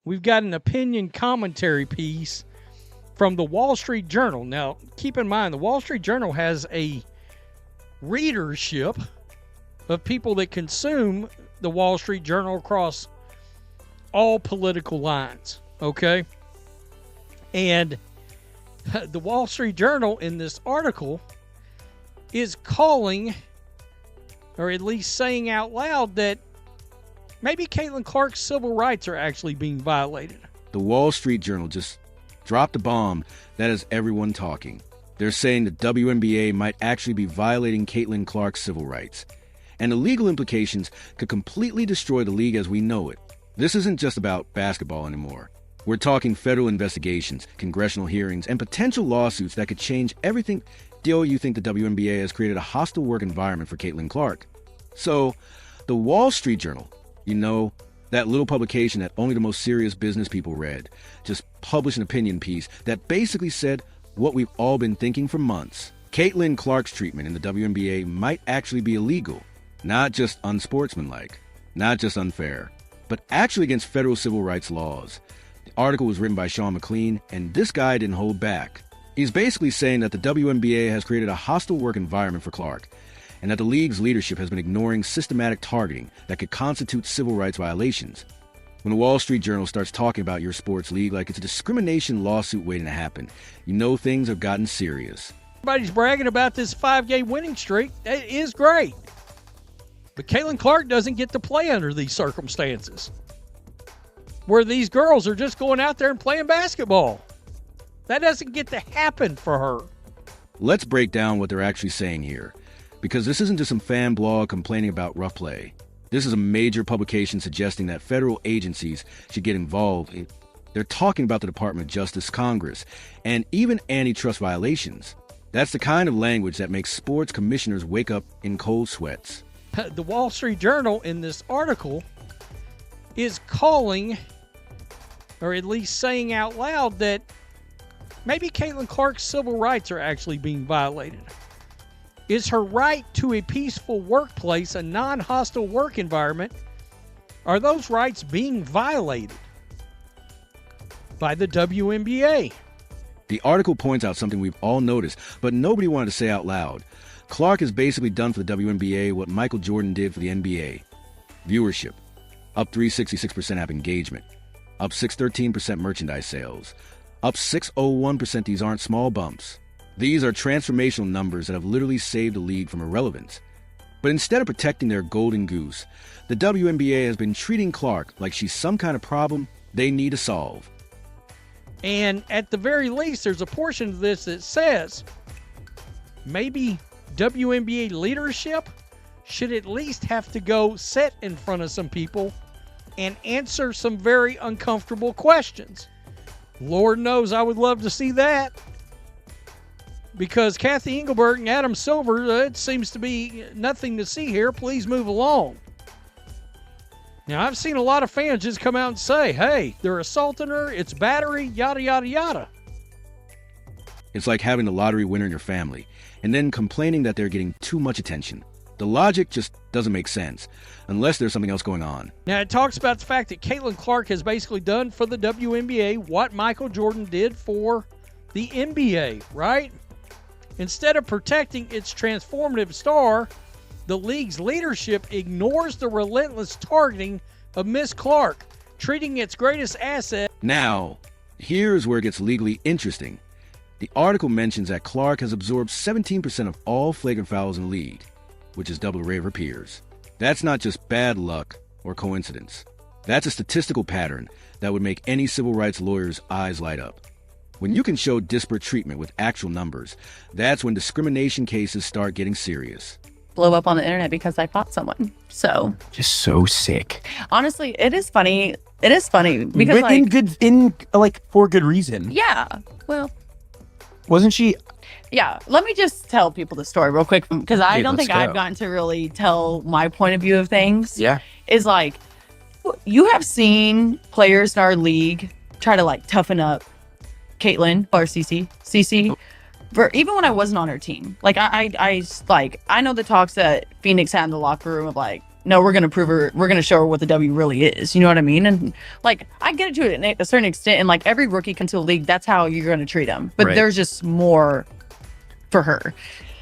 we've got an opinion commentary piece from the Wall Street Journal. Now, keep in mind, the Wall Street Journal has a readership of people that consume the Wall Street Journal across all political lines, okay? And the Wall Street Journal in this article is calling, or at least saying out loud, that maybe Caitlin Clark's civil rights are actually being violated. The Wall Street Journal just dropped a bomb that has everyone talking. They're saying the WNBA might actually be violating Caitlin Clark's civil rights. And the legal implications could completely destroy the league as we know it. This isn't just about basketball anymore. We're talking federal investigations, congressional hearings, and potential lawsuits that could change everything. Do you think the WNBA has created a hostile work environment for Caitlin Clark? So, the Wall Street Journal, you know, that little publication that only the most serious business people read, just published an opinion piece that basically said what we've all been thinking for months. Caitlin Clark's treatment in the WNBA might actually be illegal, not just unsportsmanlike, not just unfair, but actually against federal civil rights laws. The article was written by Sean McLean, and this guy didn't hold back. He's basically saying that the WNBA has created a hostile work environment for Clark, and that the league's leadership has been ignoring systematic targeting that could constitute civil rights violations. When the Wall Street Journal starts talking about your sports league like it's a discrimination lawsuit waiting to happen, you know things have gotten serious. Everybody's bragging about this 5-game winning streak. It is great. But Caitlin Clark doesn't get to play under these circumstances, where these girls are just going out there and playing basketball. That doesn't get to happen for her. Let's break down what they're actually saying here, because this isn't just some fan blog complaining about rough play. This is a major publication suggesting that federal agencies should get involved. They're talking about the Department of Justice, Congress, and even antitrust violations. That's the kind of language that makes sports commissioners wake up in cold sweats. The Wall Street Journal in this article is calling, or at least saying out loud, that maybe Caitlin Clark's civil rights are actually being violated. Is her right to a peaceful workplace, a non-hostile work environment, are those rights being violated by the WNBA? The article points out something we've all noticed, but nobody wanted to say out loud. Clark has basically done for the WNBA what Michael Jordan did for the NBA. Viewership, up 366% app engagement, up 613% merchandise sales, up 601%. These aren't small bumps. These are transformational numbers that have literally saved the league from irrelevance. But instead of protecting their golden goose, the WNBA has been treating Clark like she's some kind of problem they need to solve. And at the very least, there's a portion of this that says maybe WNBA leadership should at least have to go sit in front of some people and answer some very uncomfortable questions. Lord knows I would love to see that. Because Kathy Engelbert and Adam Silver, it seems to be nothing to see here. Please move along. Now, I've seen a lot of fans just come out and say, hey, they're assaulting her, it's battery, yada, yada, yada. It's like having the lottery winner in your family and then complaining that they're getting too much attention. The logic just doesn't make sense unless there's something else going on. Now, it talks about the fact that Caitlin Clark has basically done for the WNBA what Michael Jordan did for the NBA, right? Instead of protecting its transformative star, the league's leadership ignores the relentless targeting of Miss Clark, treating its greatest asset. Now, here's where it gets legally interesting. The article mentions that Clark has absorbed 17% of all flagrant fouls in the league, which is double the rate of her peers. That's not just bad luck or coincidence. That's a statistical pattern that would make any civil rights lawyer's eyes light up. When you can show disparate treatment with actual numbers, that's when discrimination cases start getting serious. Blow up on the internet because I fought someone. So just so sick. Honestly, it is funny. It is funny because for good reason. Yeah. Well, wasn't she? Yeah. Let me just tell people the story real quick because I don't think I've gotten to really tell my point of view of things. Yeah. Is like, you have seen players in our league try to toughen up Caitlin or Cece. For even when I wasn't on her team, I know the talks that Phoenix had in the locker room of no, we're gonna prove her, we're gonna show her what the W really is. You know what I mean? And like, I get it to a certain extent, and like every rookie comes to the league, that's how you're gonna treat them. But Right. there's just more for her.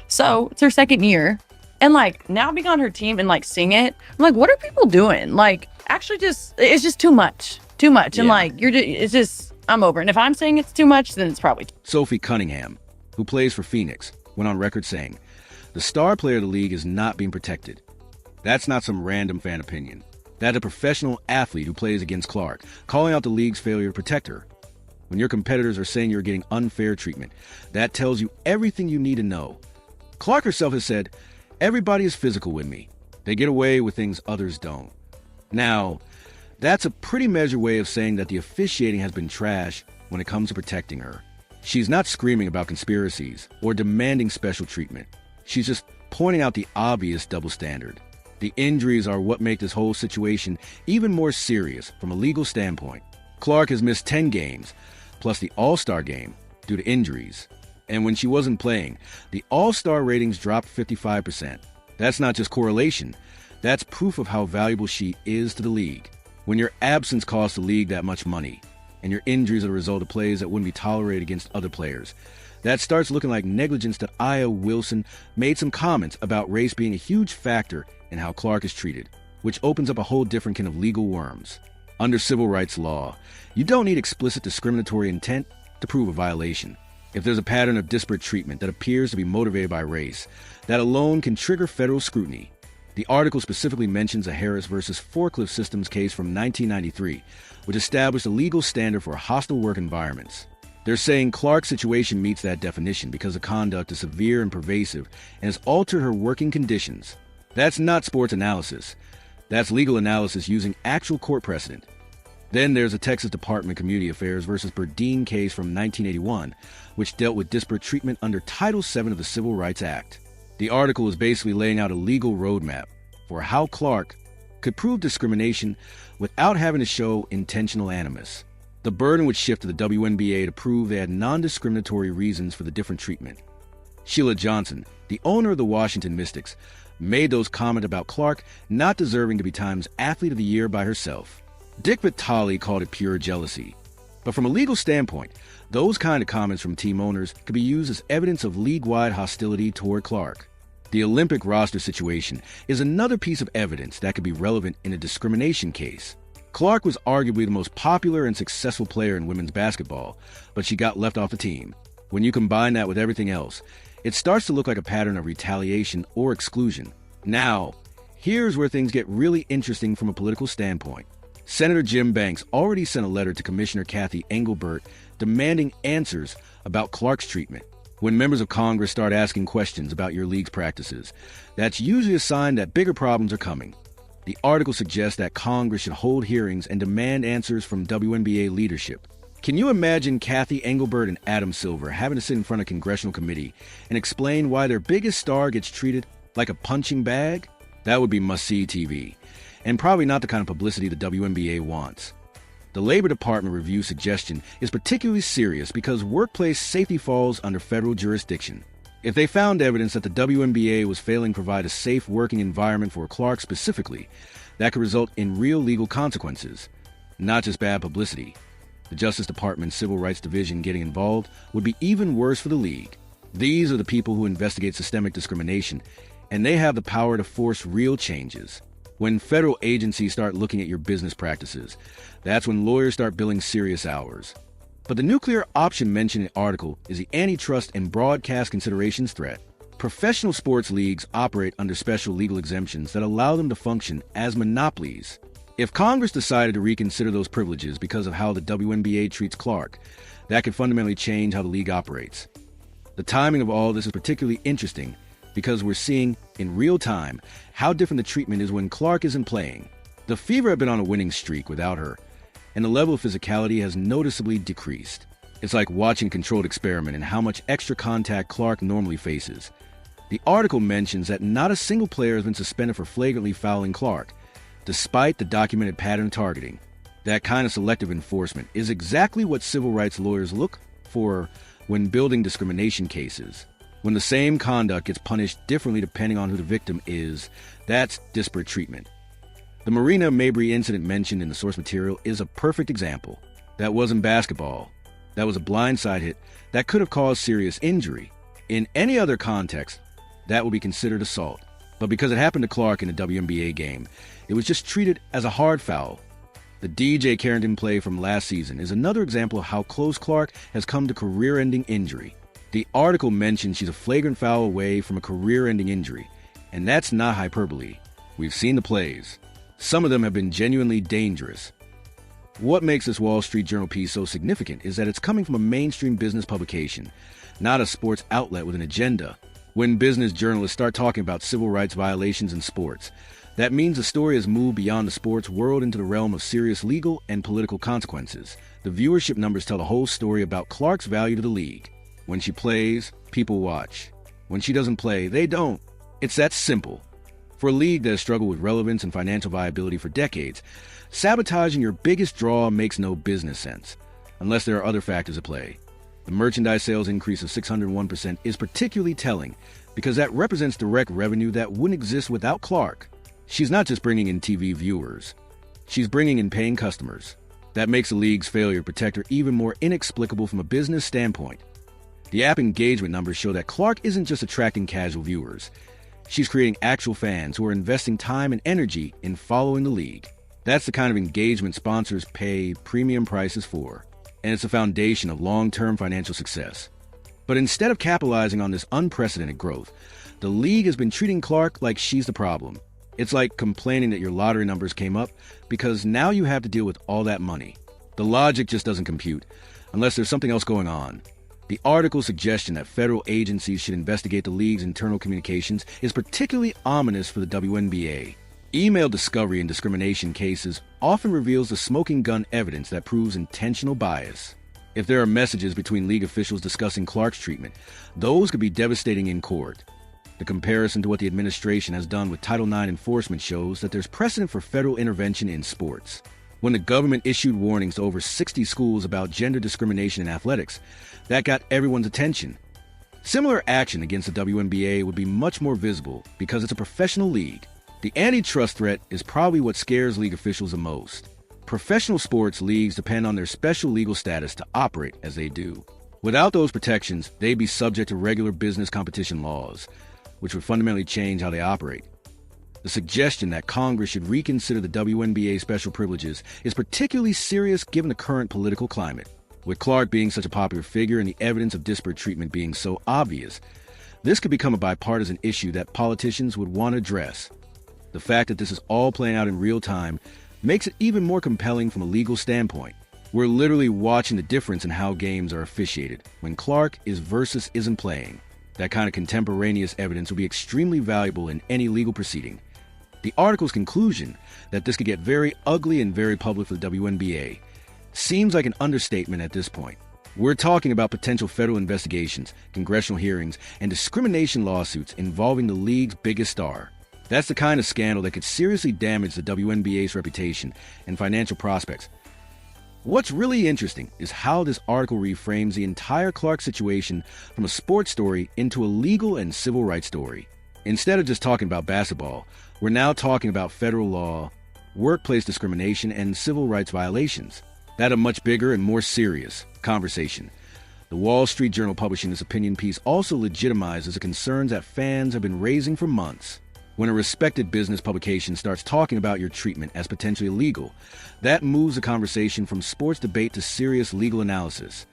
So it's her second year, and like now being on her team and like seeing it, I'm like, what are people doing? Like, actually, it's just too much, and Yeah. like it's just, I'm over. And if I'm saying it's too much, then it's probably. Sophie Cunningham, who plays for Phoenix, went on record saying, "The star player of the league is not being protected. That's not some random fan opinion. That's a professional athlete who plays against Clark, calling out the league's failure to protect her. When your competitors are saying you're getting unfair treatment, that tells you everything you need to know." Clark herself has said, "Everybody is physical with me. They get away with things others don't." Now, that's a pretty measured way of saying that the officiating has been trash when it comes to protecting her. She's not screaming about conspiracies or demanding special treatment. She's just pointing out the obvious double standard. The injuries are what make this whole situation even more serious from a legal standpoint. Clark has missed 10 games, plus the All-Star game, due to injuries. And when she wasn't playing, the All-Star ratings dropped 55%. That's not just correlation. That's proof of how valuable she is to the league. When your absence costs the league that much money, and your injuries are the result of plays that wouldn't be tolerated against other players, that starts looking like negligence. That Aya Wilson made some comments about race being a huge factor in how Clark is treated, which opens up a whole different kind of legal worms. Under civil rights law, you don't need explicit discriminatory intent to prove a violation. If there's a pattern of disparate treatment that appears to be motivated by race, that alone can trigger federal scrutiny. The article specifically mentions a Harris versus Forklift Systems case from 1993, which established a legal standard for hostile work environments. They're saying Clark's situation meets that definition because the conduct is severe and pervasive and has altered her working conditions. That's not sports analysis. That's legal analysis using actual court precedent. Then there's a Texas Department of Community Affairs versus Burdine case from 1981, which dealt with disparate treatment under Title VII of the Civil Rights Act. The article is basically laying out a legal roadmap for how Clark could prove discrimination without having to show intentional animus. The burden would shift to the WNBA to prove they had non-discriminatory reasons for the different treatment. Sheila Johnson, the owner of the Washington Mystics, made those comments about Clark not deserving to be Time's Athlete of the Year by herself. Dick Vitale called it pure jealousy. But from a legal standpoint, those kind of comments from team owners could be used as evidence of league-wide hostility toward Clark. The Olympic roster situation is another piece of evidence that could be relevant in a discrimination case. Clark was arguably the most popular and successful player in women's basketball, but she got left off the team. When you combine that with everything else, it starts to look like a pattern of retaliation or exclusion. Now, here's where things get really interesting from a political standpoint. Senator Jim Banks already sent a letter to Commissioner Kathy Engelbert demanding answers about Clark's treatment. When members of Congress start asking questions about your league's practices, that's usually a sign that bigger problems are coming. The article suggests that Congress should hold hearings and demand answers from WNBA leadership. Can you imagine Kathy Engelbert and Adam Silver having to sit in front of a congressional committee and explain why their biggest star gets treated like a punching bag? That would be must-see TV, and probably not the kind of publicity the WNBA wants. The Labor Department review suggestion is particularly serious because workplace safety falls under federal jurisdiction. If they found evidence that the WNBA was failing to provide a safe working environment for Clark specifically, that could result in real legal consequences, not just bad publicity. The Justice Department's Civil Rights Division getting involved would be even worse for the league. These are the people who investigate systemic discrimination, and they have the power to force real changes. When federal agencies start looking at your business practices, that's when lawyers start billing serious hours. But the nuclear option mentioned in the article is the antitrust and broadcast considerations threat. Professional sports leagues operate under special legal exemptions that allow them to function as monopolies. If Congress decided to reconsider those privileges because of how the WNBA treats Clark, that could fundamentally change how the league operates. The timing of all this is particularly interesting because we're seeing, in real time, how different the treatment is when Clark isn't playing. The Fever have been on a winning streak without her, and the level of physicality has noticeably decreased. It's like watching a controlled experiment in how much extra contact Clark normally faces. The article mentions that not a single player has been suspended for flagrantly fouling Clark, despite the documented pattern of targeting. That kind of selective enforcement is exactly what civil rights lawyers look for when building discrimination cases. When the same conduct gets punished differently depending on who the victim is, that's disparate treatment. The Marina Mabry incident mentioned in the source material is a perfect example. That wasn't basketball. That was a blindside hit that could have caused serious injury. In any other context, that would be considered assault. But because it happened to Clark in a WNBA game, it was just treated as a hard foul. The DJ Carrington play from last season is another example of how close Clark has come to career-ending injury. The article mentions she's a flagrant foul away from a career-ending injury, and that's not hyperbole. We've seen the plays. Some of them have been genuinely dangerous. What makes this Wall Street Journal piece so significant is that it's coming from a mainstream business publication, not a sports outlet with an agenda. When business journalists start talking about civil rights violations in sports, that means the story has moved beyond the sports world into the realm of serious legal and political consequences. The viewership numbers tell the whole story about Clark's value to the league. When she plays, people watch. When she doesn't play, they don't. It's that simple. For a league that has struggled with relevance and financial viability for decades, sabotaging your biggest draw makes no business sense, unless there are other factors at play. The merchandise sales increase of 601% is particularly telling because that represents direct revenue that wouldn't exist without Clark. She's not just bringing in TV viewers. She's bringing in paying customers. That makes the league's failure to protect her even more inexplicable from a business standpoint. The app engagement numbers show that Clark isn't just attracting casual viewers. She's creating actual fans who are investing time and energy in following the league. That's the kind of engagement sponsors pay premium prices for, and it's the foundation of long-term financial success. But instead of capitalizing on this unprecedented growth, the league has been treating Clark like she's the problem. It's like complaining that your lottery numbers came up because now you have to deal with all that money. The logic just doesn't compute, unless there's something else going on. The article's suggestion that federal agencies should investigate the league's internal communications is particularly ominous for the WNBA. Email discovery in discrimination cases often reveals the smoking gun evidence that proves intentional bias. If there are messages between league officials discussing Clark's treatment, those could be devastating in court. The comparison to what the administration has done with Title IX enforcement shows that there's precedent for federal intervention in sports. When the government issued warnings to over 60 schools about gender discrimination in athletics, that got everyone's attention. Similar action against the WNBA would be much more visible because it's a professional league. The antitrust threat is probably what scares league officials the most. Professional sports leagues depend on their special legal status to operate as they do. Without those protections, they'd be subject to regular business competition laws, which would fundamentally change how they operate. The suggestion that Congress should reconsider the WNBA special privileges is particularly serious given the current political climate. With Clark being such a popular figure and the evidence of disparate treatment being so obvious, this could become a bipartisan issue that politicians would want to address. The fact that this is all playing out in real time makes it even more compelling from a legal standpoint. We're literally watching the difference in how games are officiated when Clark is versus isn't playing. That kind of contemporaneous evidence will be extremely valuable in any legal proceeding. The article's conclusion that this could get very ugly and very public for the WNBA seems like an understatement at this point. We're talking about potential federal investigations, congressional hearings, and discrimination lawsuits involving the league's biggest star. That's the kind of scandal that could seriously damage the WNBA's reputation and financial prospects. What's really interesting is how this article reframes the entire Clark situation from a sports story into a legal and civil rights story. Instead of just talking about basketball, we're now talking about federal law, workplace discrimination, and civil rights violations. That's a much bigger and more serious conversation. The Wall Street Journal publishing this opinion piece also legitimizes the concerns that fans have been raising for months. When a respected business publication starts talking about your treatment as potentially illegal, that moves the conversation from sports debate to serious legal analysis.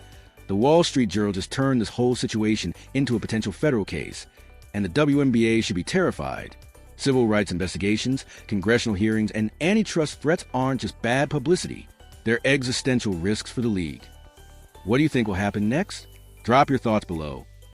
The Wall Street Journal just turned this whole situation into a potential federal case, and the WNBA should be terrified. Civil rights investigations, congressional hearings, and antitrust threats aren't just bad publicity. They're existential risks for the league. What do you think will happen next? Drop your thoughts below.